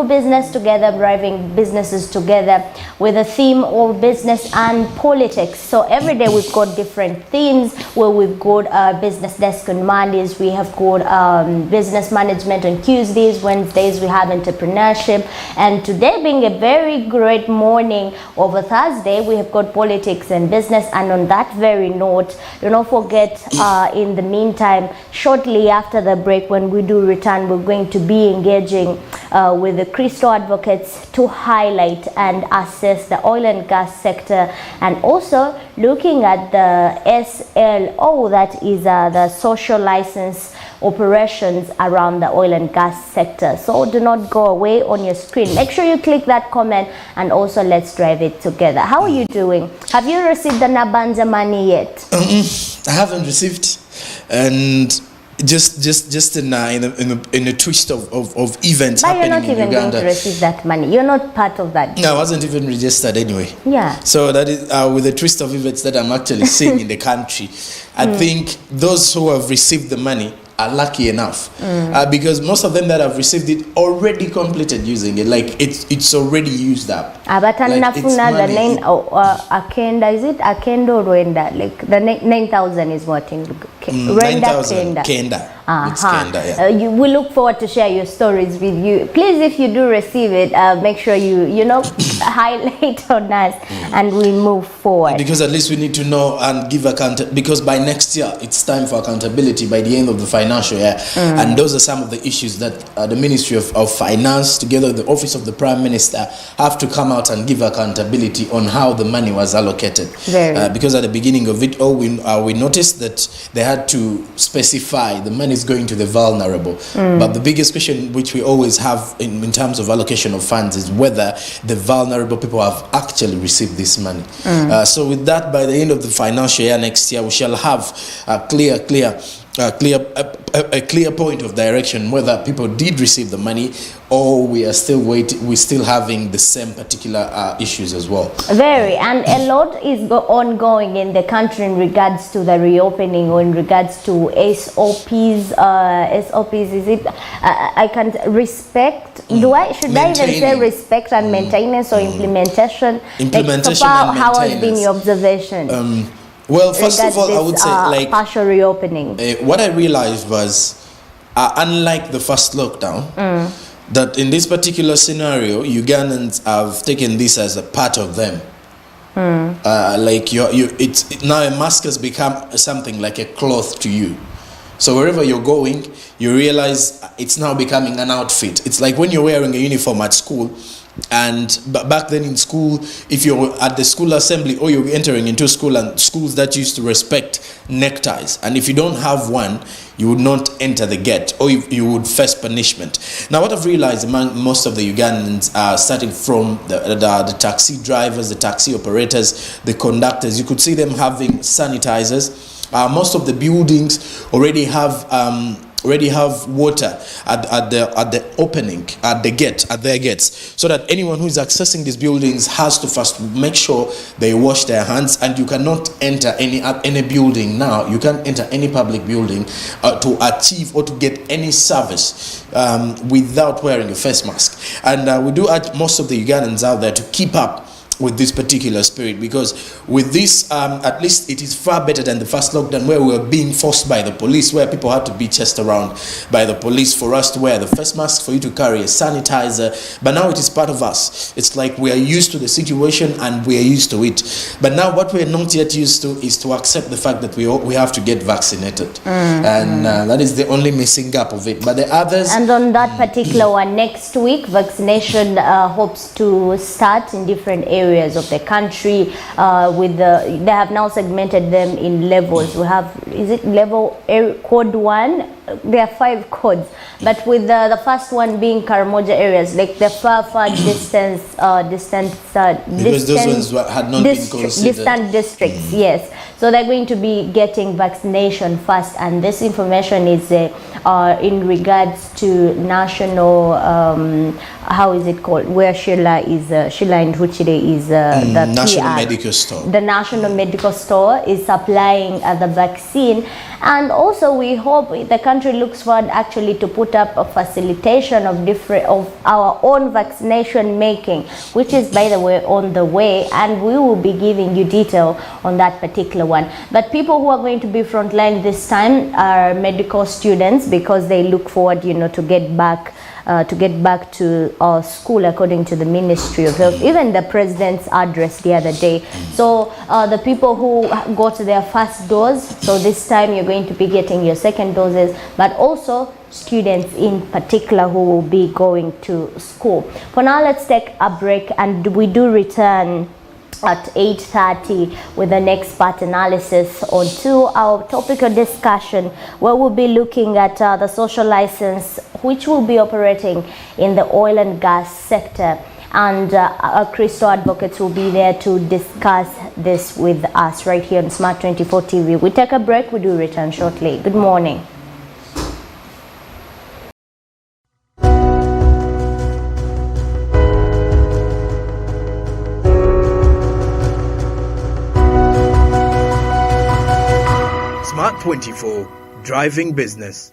business together, driving businesses together with a theme of business and politics. So every day we've got different themes where we've got business desk on Mondays, we have got business management on Tuesdays, Wednesdays we have entrepreneurship, and today being a very great morning of a Thursday, we have got politics and business. And on that very note, do not forget in the meantime, shortly after the break when we do return, we're going to be engaging with the Crystal advocates to highlight and assess the oil and gas sector, and also looking at the SLO, that is the social license operations around the oil and gas sector. So do not go away on your screen. Make sure you click that comment, and also let's drive it together. How are you doing? Have you received the Nabanja money yet? I haven't received, and just in a twist of events but happening in Uganda. You're not even going to receive that money. You're not part of that. No, I wasn't even registered anyway. Yeah. So that is with the twist of events that I'm actually seeing in the country. I think those who have received the money are lucky enough, because most of them that have received it already completed using it. Like it's already used up. But like nafuna the 9 akenda, is it akendo rwenda? Like the 9,000 is what in rwenda kenda. It's kenda, yeah. We look forward to share your stories with you. Please, if you do receive it, make sure you highlight on us, and we move forward. Because at least we need to know and give account. Because by next year, it's time for accountability by the end of the financial year, and those are some of the issues that the Ministry of Finance, together with the Office of the Prime Minister, have to come out and give accountability on how the money was allocated. Because at the beginning of it all, we noticed that they had to specify the money is going to the vulnerable. But the biggest question which we always have in terms of allocation of funds is whether the vulnerable people have actually received this money. So with that, by the end of the financial year next year, we shall have a clear point of direction whether people did receive the money, or we are still waiting. We're still having the same particular issues as well. And a lot is ongoing in the country in regards to the reopening, or in regards to SOPs. SOPs, is it? I can't respect. Should I even say respect and maintenance, or implementation? Implementation so far, and how has maintenance. been your observation? Well, first of all, I would say like partial reopening. What I realized was, unlike the first lockdown, that in this particular scenario, Ugandans have taken this as a part of them. Like it's now a mask has become something like a cloth to you. So wherever you're going, you realize it's now becoming an outfit. It's like when you're wearing a uniform at school. And back then in school, if you're at the school assembly, or you're entering into school, and schools that used to respect neckties, and if you don't have one, you would not enter the gate, or you would face punishment. Now what I've realized among most of the Ugandans, starting from the taxi drivers, the taxi operators, the conductors, you could see them having sanitizers. Most of the buildings already have water at the opening, at their gates, so that anyone who is accessing these buildings has to first make sure they wash their hands. And you cannot enter any building now. You can't enter any public building to achieve or to get any service without wearing a face mask. And we do urge most of the Ugandans out there to keep up with this particular spirit, because with this, at least it is far better than the first lockdown, where we were being forced by the police, where people had to be chased around by the police for us to wear the face mask, for you to carry a sanitizer. But now it is part of us. It's like we are used to the situation, and we are used to it. But now what we are not yet used to is to accept the fact that we have to get vaccinated. And that is the only missing gap of it. But the others... And on that particular one, next week, vaccination hopes to start in different areas of the country. They have now segmented them in levels. We have, is it level code 1? There are 5 codes, but with the first one being Karamoja areas, like the far distant because those ones had not been considered. Distant districts, yes. So they're going to be getting vaccination first, and this information is in regards to national, how is it called, where Sheila Nduchire is the National PR. Medical Store. The National Medical Store is supplying the vaccine, and also we hope the country looks forward actually to put up a facilitation of our own vaccination making, which is, by the way, on the way, and we will be giving you detail on that particular one. But people who are going to be frontline this time are medical students, because they look forward, to get back to school, according to the Ministry of Health, even the President's address the other day. So the people who got their first dose, so this time you're going to be getting your second doses, but also students in particular who will be going to school. For now, let's take a break, and we do return at 8:30 with the next part analysis onto our topic of discussion, where we'll be looking at the social license which will be operating in the oil and gas sector, and our Crystal advocates will be there to discuss this with us right here on Smart 24 TV. We take a break, we do return shortly. Good morning. Smart 24, driving business.